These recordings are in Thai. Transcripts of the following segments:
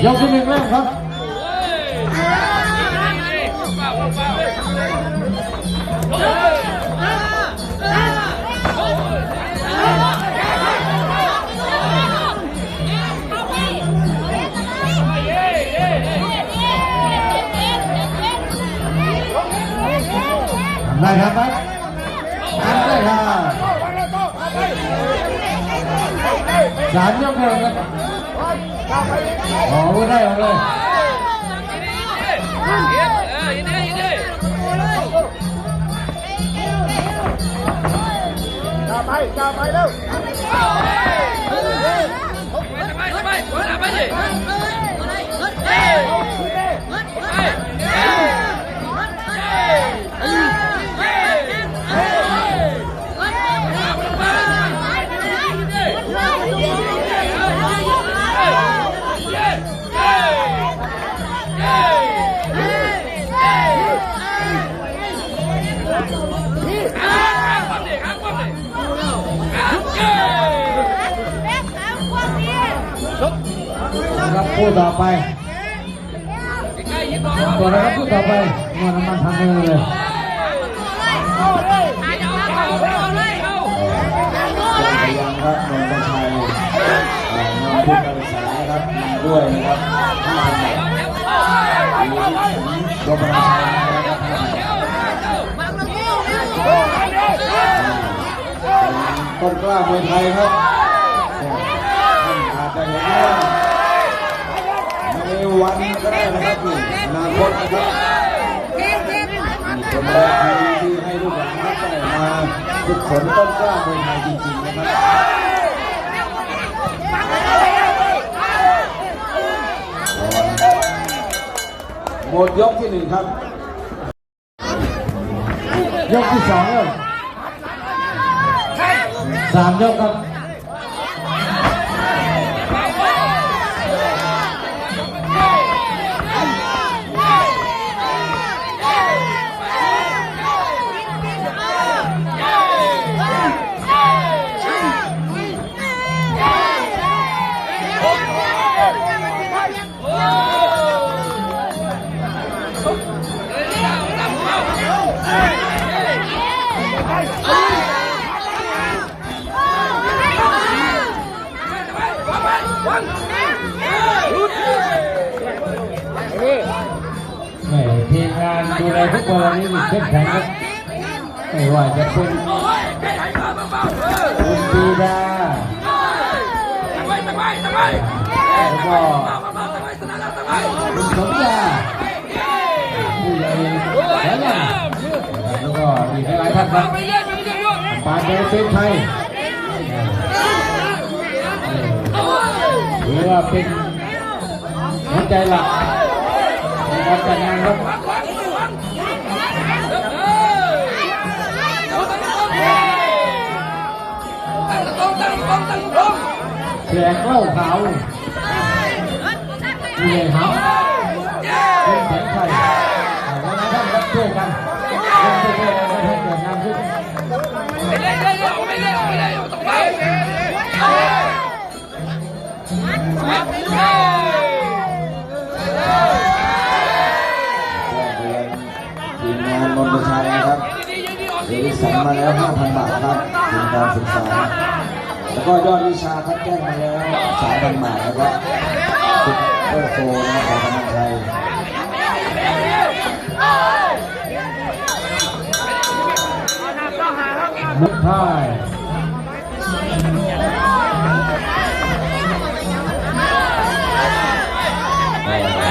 ยกที่หนึ่งเริ่มครับได้ครับไหมได้ครับสามยกเลยครับโอ้ได้เลยจ้าไปเร็วไปดิครับพูดต่อไปตัวนะครับพูดต่อไปนวดน้ำมันทำมือเลยยังครับนนทชัยนำผู้การศึกษาครับด้วยนะครับรบกวนนะครับต้นกล้ามวยไทยครับอาจจะเห็นว่าในวันก็ได้นะครับนี่อนาคตนะครับเป็นแรงที่ให้ลูกหลานได้มาฝึกฝนต้นกล้ามวยไทยจริงๆนะครับหมดยกที่หนึ่งครับยกที่สองเลยสามยกครับทีมงานดูแลทุกคนนี้มีเข้มแข็งครับไม่ว่าจะเป็นคุณปีดาแล้วก็คุณสมยาผู้ใหญ่แล้วก็มีหลายท่านครับปานเดชเป็นไทยหรือว่าเป็นหัวใจหลักในการจัดงานครับแขกเล่าขาวผู้ใหญ่หำเป็นแสงไทยแล้วท่านรับช่วยกันช่วยกันให้เกิดงานขึ้นทีมงานนนทชัยนะครับเดี๋ยวสั่งมาแล้ว 5,000 บาทครับทุนการศึกษาแล้วก็ยอดวิชาคัดแจ้งมาแล้ว 3,000 บาทนะครับซุปเปอร์โฟร์นะครับของนนทชัยมุกพาย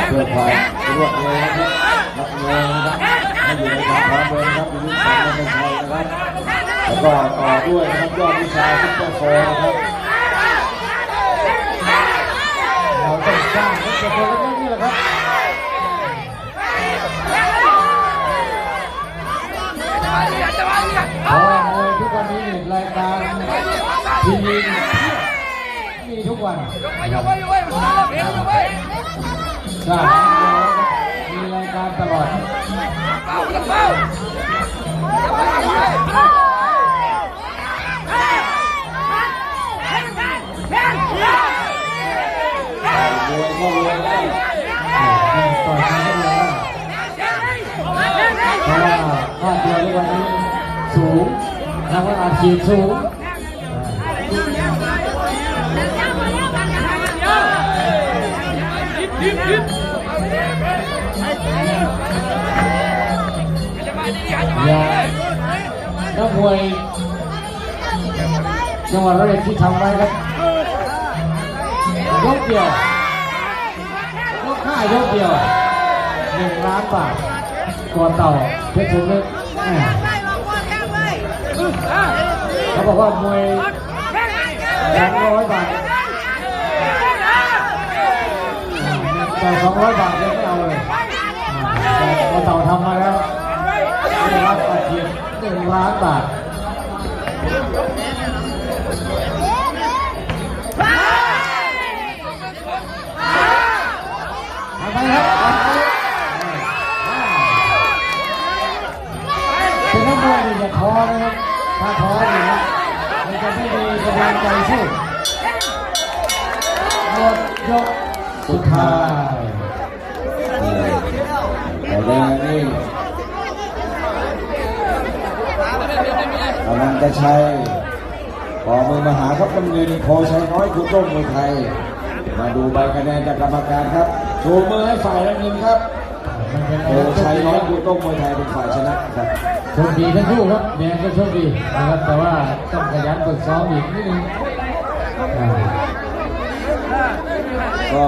เพื่อความรวดเร็วนะครับนักมวยนะครับให้อยู่ในความพร้อมเลยนะครับอยู่ที่การนนทชัยนะครับแล้วก็ต่อด้วยนะครับยอดวิชาซุปเปอร์โฟร์นะครับเราต้องสร้างซุปเปอร์โฟร์กันนี่แหละครับเพราะว่ามวยทุกวันนี้รายการทีวีมีทุกวันใช่มีรายการตลอดม วยก็รวยได้ ต่อยกันได้เลยเพราะว่าค่าตัวในวันนี้สูงรางวัลอาชีพสูงอย่านักมวยจังหวัดร้อยเอ็ดที่ทำไว้ครับยกเดียวยก5 ยกเดียว1 ล้านบาทก่อนเต่าเพชรสมนึกเขาบอกว่ามวย200 บาทแต่200 บาทยังไม่เอาเลยแต่ก่อนเต่าทำมาแล้วได้รับอาชีพ1 ล้านบาทไปครับเป็นนักมวยนี่อย่าท้อนะครับถ้าท้อนี่นะมันจะไม่มีกำลังใจสู้หมดยกสุดท้าย แต่แดงนี่อนันตชัยขอมือมหาครับน้ำเงินโพชัยน้อยคุณต้มมวยไทยมาดูใบคะแนนจากกรรมการครับชูมือให้ฝ่ายน้ำเงินครับโพชัยน้อยคุณต้มมวยไทยเป็นฝ่ายชนะครับ โชคดีทั้งคู่ครับแดงก็โชคดีนะครับแต่ว่าต้องขยันฝึกซ้อมอีกนิดนึง ก็